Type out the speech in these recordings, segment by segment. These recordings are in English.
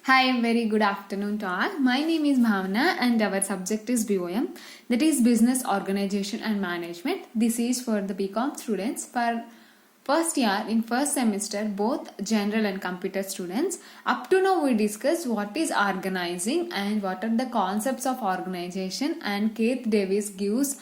Hi, very good afternoon to all. My name is Bhavana and our subject is BOM, that is Business Organization and Management. This is for the BCom students for first year in first semester, both general and computer students. Up to now we discussed what is organizing and what are the concepts of organization, and Keith Davis gives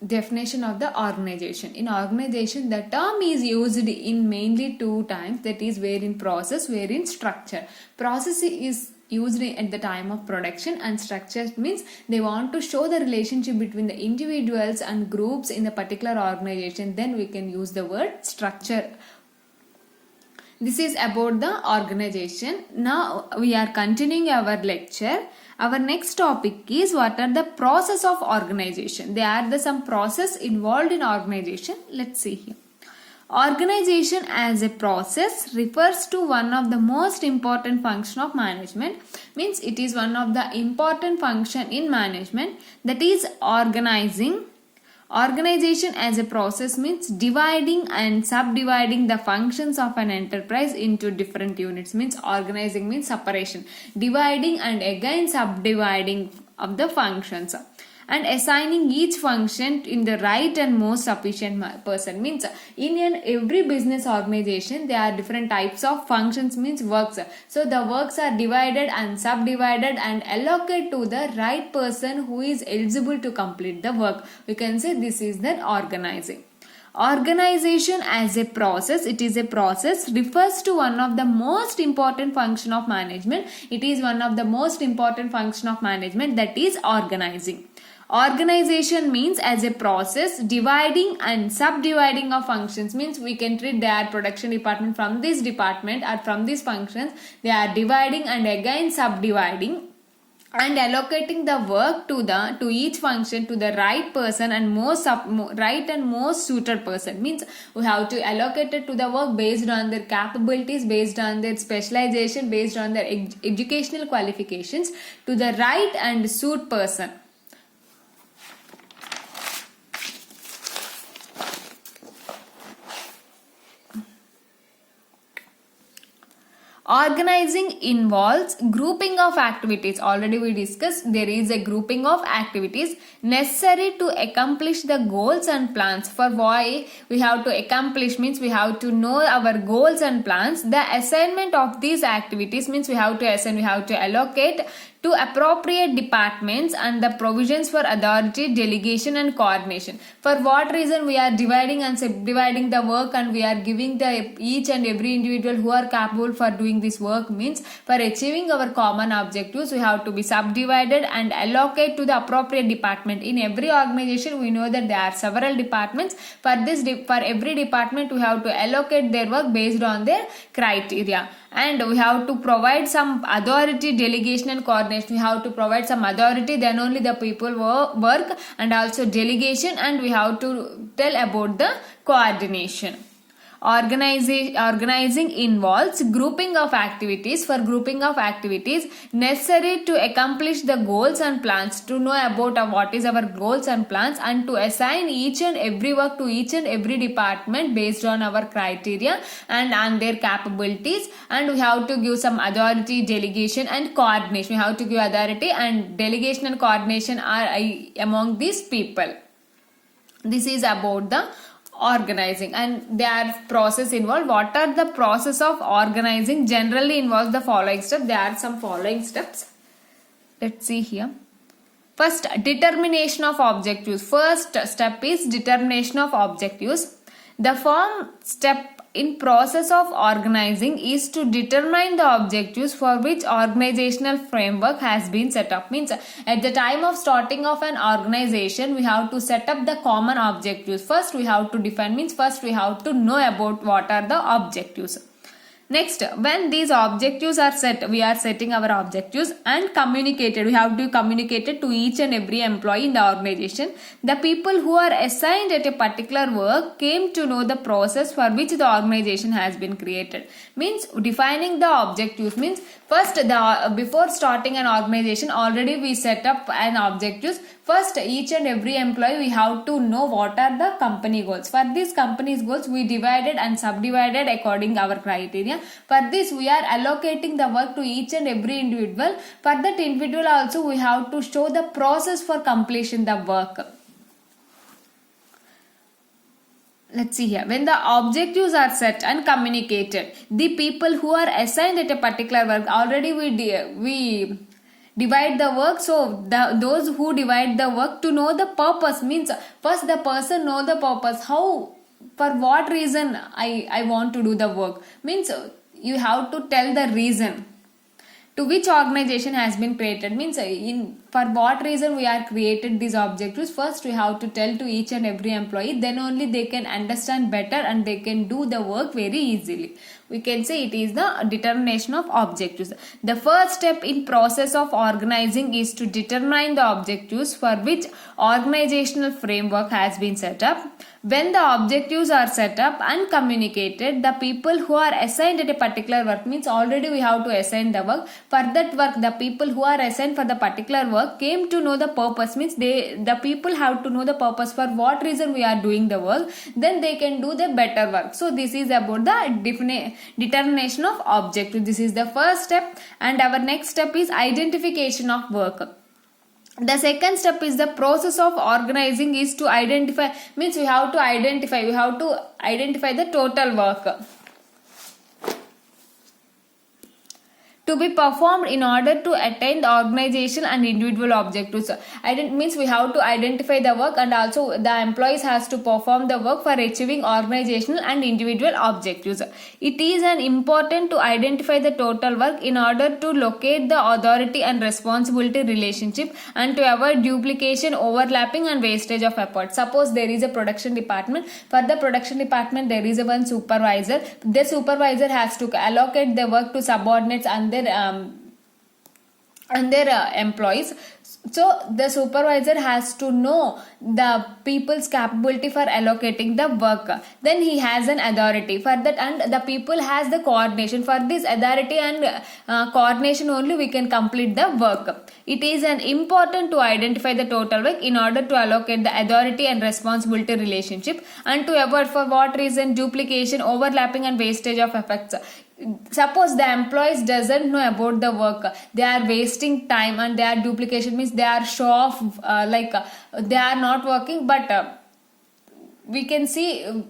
definition of the organization. In organization, the term is used in mainly two times, that is where in process, where in structure. Process is used at the time of production, and structure means they want to show the relationship between the individuals and groups in the particular organization. Then we can use the word structure. This is about the organization. Now we are continuing our lecture. Our next topic is what are the process of organization. There are some process involved in organization. Let's see here. Organization as a process refers to one of the most important function of management. Means it is one of the important function in management, that is organizing. Organization as a process means dividing and subdividing the functions of an enterprise into different units. Means organizing means separation, dividing and again subdividing of the functions, and assigning each function in the right and most sufficient person. Means in every business organization there are different types of functions, means works. So the works are divided and subdivided and allocated to the right person who is eligible to complete the work. We can say this is the organizing. Organization as a process, it is a process, refers to one of the most important function of management. It is one of the most important function of management, that is organizing. Organization means as a process dividing and subdividing of functions. Means we can treat their production department from this department or from these functions. They are dividing and again subdividing and allocating the work to each function to the right person and right and most suited person. Means we have to allocate it to the work based on their capabilities, based on their specialization, based on their educational qualifications to the right and suit person. Organizing involves grouping of activities. Already we discussed there is a grouping of activities necessary to accomplish the goals and plans. For why we have to accomplish means we have to know our goals and plans. The assignment of these activities means we have to assign, we have to allocate to appropriate departments, and the provisions for authority, delegation and coordination. For what reason we are dividing and subdividing the work, and we are giving the each and every individual who are capable for doing this work. Means for achieving our common objectives we have to be subdivided and allocate to the appropriate department. In every organization we know that there are several departments. For every department we have to allocate their work based on their criteria, and we have to provide some authority, delegation and coordination. We have to provide some authority, then only the people work, and also delegation, and we have to tell about the coordination. Organizing involves grouping of activities. For grouping of activities necessary to accomplish the goals and plans, to know about what is our goals and plans, and to assign each and every work to each and every department based on our criteria and on their capabilities. And we have to give some authority, delegation and coordination. We have to give authority, and delegation and coordination are among these people. This is about the organizing, and their process involved. What are the process of organizing? Generally involves the following steps. There are some following steps. Let's see here. First, determination of objectives. First step is determination of objectives. The first step in process of organizing is to determine the objectives for which organizational framework has been set up. Means at the time of starting of an organization we have to set up the common objectives. First we have to define, means first we have to know about what are the objectives. Next, when these objectives are set, we are setting our objectives and communicated. We have to communicate it to each and every employee in the organization. The people who are assigned at a particular work came to know the process for which the organization has been created. Means defining the objectives means first before starting an organization already we set up an objectives. first each and every employee we have to know what are the company goals. For these company's goals we divided and subdivided according our criteria. For this we are allocating the work to each and every individual. For that individual also we have to show the process for completion the work. Let's see here. When the objectives are set and communicated, the people who are assigned at a particular work, already we divide the work. So those who divide the work to know the purpose, means first the person know the purpose, how, for what reason I want to do the work, means you have to tell the reason to which organization has been created, means for what reason we are created these objectives. First we have to tell to each and every employee, then only they can understand better and they can do the work very easily. We can say it is the determination of objectives. The first step in process of organizing is to determine the objectives for which organizational framework has been set up. When the objectives are set up and communicated, the people who are assigned at a particular work, means already we have to assign the work. For that work, the people who are assigned for the particular work came to know the purpose, means the people have to know the purpose for what reason we are doing the work, then they can do the better work. So this is about the determination of objective. This is the first step, and our next step is identification of work. The second step is the process of organizing is to identify, means we have to identify the total work to be performed in order to attain the organization and individual objectives. Means we have to identify the work, and also the employees has to perform the work for achieving organizational and individual objectives. It is an important to identify the total work in order to locate the authority and responsibility relationship and to avoid duplication, overlapping and wastage of effort. Suppose there is a production department. For the production department there is a one supervisor. The supervisor has to allocate the work to subordinates and their employees. So the supervisor has to know the people's capability for allocating the work. Then he has an authority for that, and the people has the coordination. For this authority and coordination only we can complete the work. It is an important to identify the total work in order to allocate the authority and responsibility relationship and to avoid, for what reason, duplication, overlapping and wastage of effects. Suppose the employees doesn't know about the work, they are wasting time and they are duplication, means they are show off, they are not working, but we can see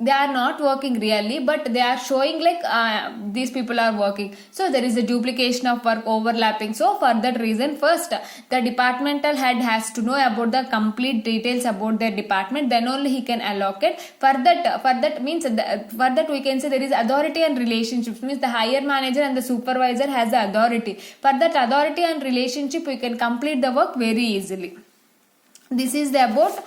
they are not working really, but they are showing like these people are working. So there is a duplication of work, overlapping. So for that reason, first the departmental head has to know about the complete details about their department, then only he can allocate. For that means for that we can say there is authority and relationships, means the higher manager and the supervisor has the authority. For that authority and relationship we can complete the work very easily. This is the about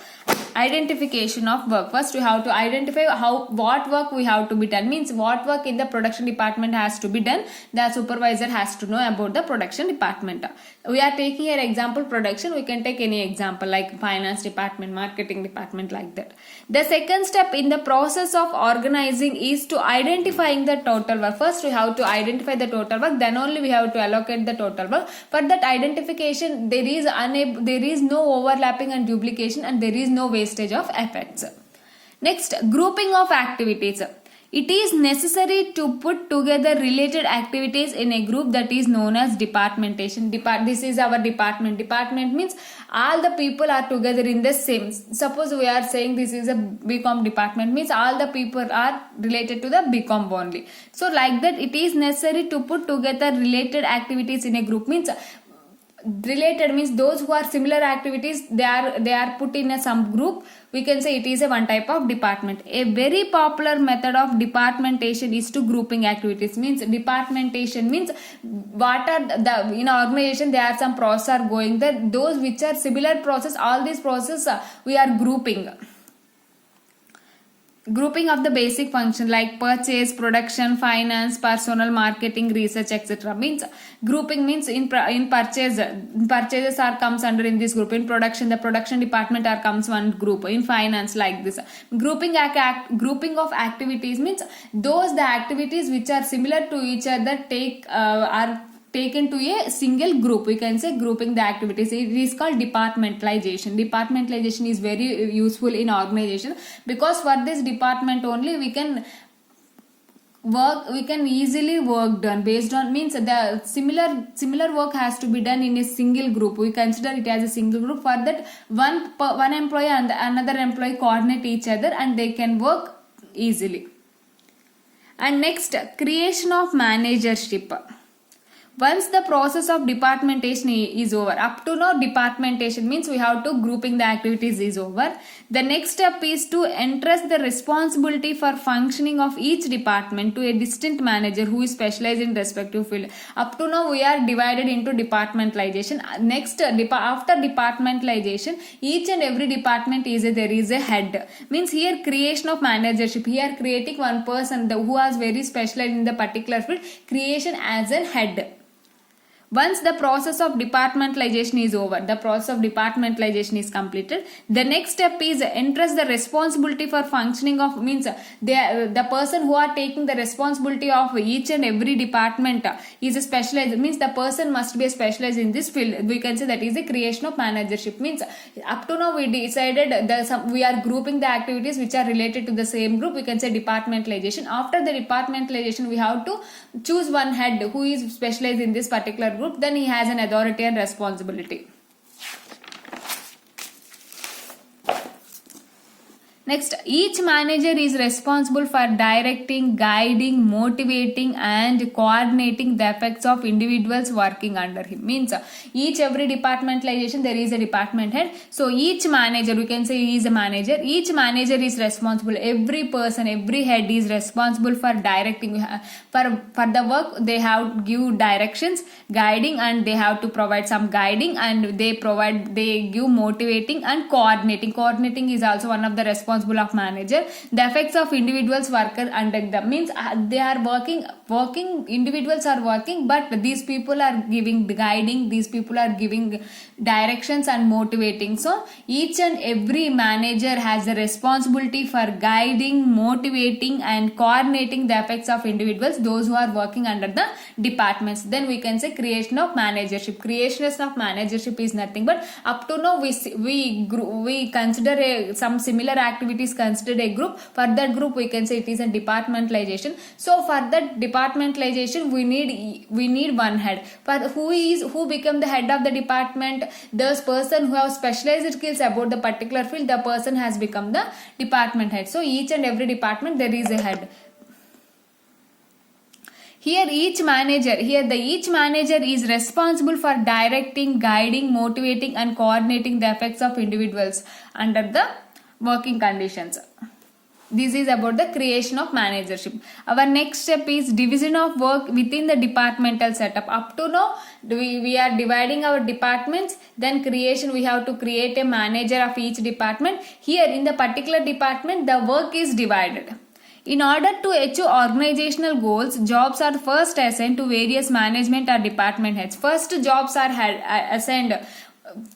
identification of work. First we have to identify what work we have to be done, means what work in the production department has to be done. The supervisor has to know about the production department. We are taking an example production, we can take any example like finance department, marketing department, like that. The second step in the process of organizing is to identifying the total work. First we have to identify the total work, then only we have to allocate the total work. For that identification there is no overlapping and duplication, and there is no wastage of effects. Next, grouping of activities. It is necessary to put together related activities in a group that is known as departmentation. This is our department. Department means all the people are together in the same. Suppose we are saying this is a BCom department, means all the people are related to the BCom only. So like that it is necessary to put together related activities in a group, means related means those who are similar activities, they are put in a some group. We can say it is a one type of department. A very popular method of departmentation is to grouping activities. Means departmentation means what are the in organization there are some process are going there, those which are similar process, all these process we are grouping. Grouping of the basic function like purchase, production, finance, personnel, marketing, research, etc. Means grouping means in purchases are comes under in this group. In production, the production department are comes one group. In finance, like this. Grouping of activities means those the activities which are similar to each other are taken to a single group. We can say grouping the activities. It is called departmentalization. Departmentalization is very useful in organization, because for this department only we can easily work done based on, means the similar work has to be done in a single group. We consider it as a single group. For that, one employee and another employee coordinate each other and they can work easily. And next, creation of managership. Once the process of departmentation is over, up to now departmentation means we have to grouping the activities is over. The next step is to entrust the responsibility for functioning of each department to a distinct manager who is specialized in respective field. Up to now we are divided into departmentalization. Next, after departmentalization, each and every department there is a head. Means here creation of managership. Here creating one person who is very specialized in the particular field, creation as a head. Once the process of departmentalization is over, the process of departmentalization is completed, the next step is entrust the responsibility for functioning of, means the person who are taking the responsibility of each and every department is a specialized, means the person must be specialized in this field. We can say that is the creation of managership. Means up to now we decided we are grouping the activities which are related to the same group. We can say departmentalization. After the departmentalization, we have to choose one head who is specialized in this particular group, then he has an authority and responsibility. Next, each manager is responsible for directing, guiding, motivating and coordinating the efforts of individuals working under him. Means each every departmentalization there is a department head. So each manager, we can say he is a manager. Each manager is responsible. Every person, every head is responsible for directing. For the work they have to give directions, guiding, and they have to provide some guiding, and they give motivating and coordinating. Coordinating is also one of the responsible of manager. The effects of individuals worker under them, means they are working individuals are working, but these people are giving guiding, these people are giving directions and motivating. So each and every manager has the responsibility for guiding, motivating and coordinating the effects of individuals, those who are working under the departments. Then we can say creation of managership. Creation of managership is nothing but, up to now we consider some similar activities considered a group. For that group we can say it is a departmentalization. So for that departmentalization we need one head. For who become the head of the department, this person who has specialized skills about the particular field, the person has become the department head. So each and every department there is a head. Here each manager is responsible for directing, guiding, motivating and coordinating the effects of individuals under the working conditions. This is about the creation of managership. Our next step is division of work within the departmental setup. Up to now we are dividing our departments, then creation, we have to create a manager of each department. Here in the particular department the work is divided. In order to achieve organizational goals, jobs are first assigned to various management or department heads. First jobs are assigned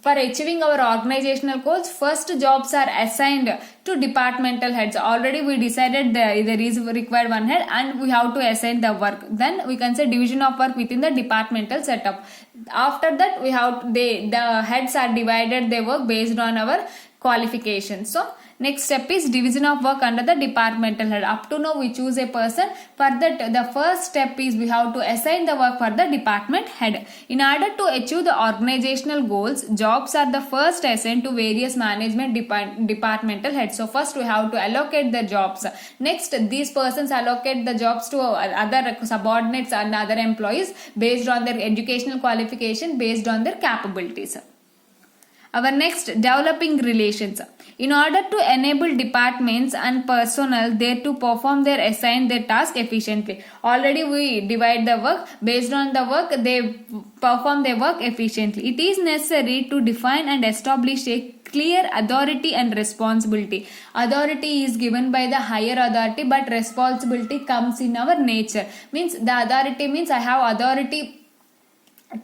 for achieving our organizational goals. First jobs are assigned to departmental heads. Already we decided there is required one head and we have to assign the work. Then we can say division of work within the departmental setup. After that the heads are divided their work based on our qualifications. So next step is division of work under the departmental head. Up to now we choose a person. For that the first step is we have to assign the work for the department head. In order to achieve the organizational goals, jobs are the first assigned to various management departmental heads. So first we have to allocate the jobs. Next these persons allocate the jobs to other subordinates and other employees based on their educational qualification, based on their capabilities. Our next, developing relations. In order to enable departments and personnel there to perform their task efficiently. Already we divide the work. Based on the work they perform their work efficiently. It is necessary to define and establish a clear authority and responsibility. Authority is given by the higher authority, but responsibility comes in our nature. Means the authority means I have authority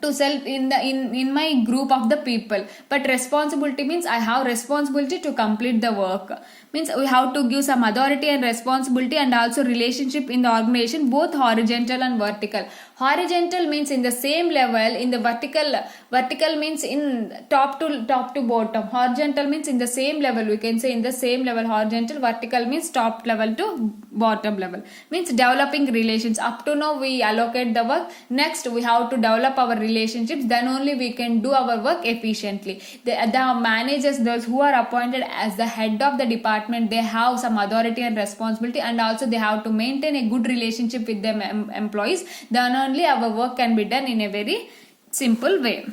to self in my group of the people, but responsibility means I have responsibility to complete the work. Means we have to give some authority and responsibility, and also relationship in the organization, both horizontal and vertical. Horizontal means in the same level. In the vertical means in top to bottom. Horizontal means in the same level. We can say in the same level. Horizontal. Vertical means top level to bottom level. Means developing relations. Up to now we allocate the work. Next we have to develop our relationships. Then only we can do our work efficiently. The managers, those who are appointed as the head of the department, they have some authority and responsibility, and also they have to maintain a good relationship with their employees. Then only our work can be done in a very simple way.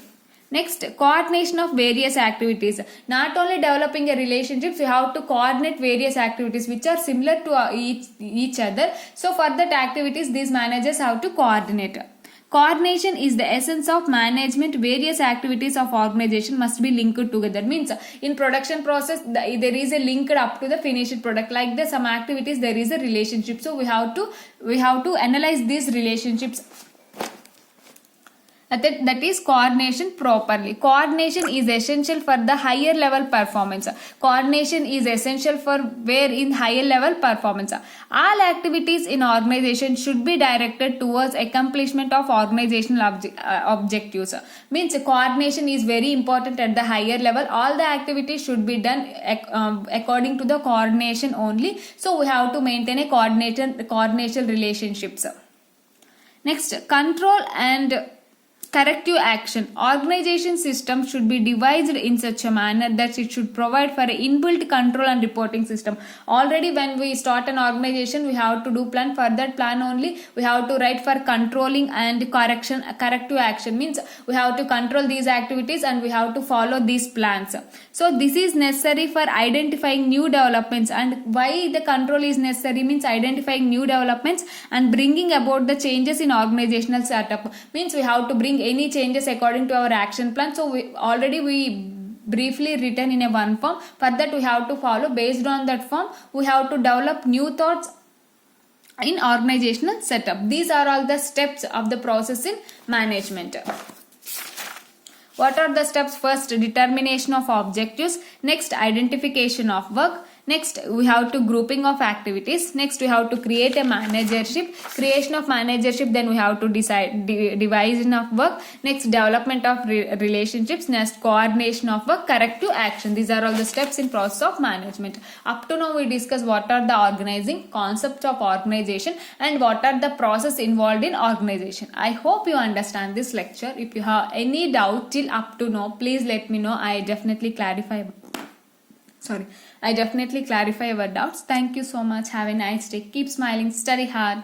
Next, coordination of various activities. Not only developing a relationship, you have to coordinate various activities which are similar to each other. So for that activities, these managers have to coordinate. Coordination is the essence of management. Various activities of organization must be linked together. Means in production process there is a link up to the finished product. Like the some activities there is a relationship. So we have to analyze these relationships. That is coordination properly. Coordination is essential for the higher level performance. Coordination is essential for where in higher level performance. All activities in organization should be directed towards accomplishment of organizational objectives. Means coordination is very important at the higher level. All the activities should be done according to the coordination only. So we have to maintain a coordination relationships. Next, control and corrective action. Organization system should be devised in such a manner that it should provide for an inbuilt control and reporting system. Already when we start an organization, we have to do plan. For that plan only, we have to write for controlling and corrective action. Means we have to control these activities and we have to follow these plans. So this is necessary for identifying new developments. And why the control is necessary means identifying new developments and bringing about the changes in organizational setup. Means we have to bring any changes according to our action plan. So we briefly written in a one form. For that we have to follow. Based on that form, we have to develop new thoughts in organizational setup. These are all the steps of the process in management. What are the steps? First, determination of objectives. Next, identification of work. Next, we have to grouping of activities. Next, we have to create a managership. Creation of managership. Then we have to decide division of work. Next, development of relationships. Next, coordination of work. Corrective action. These are all the steps in process of management. Up to now we discuss what are the organizing concepts of organization and what are the process involved in organization. I hope you understand this lecture. If you have any doubt till up to now, please let me know. I definitely clarify our doubts. Thank you so much. Have a nice day. Keep smiling. Study hard.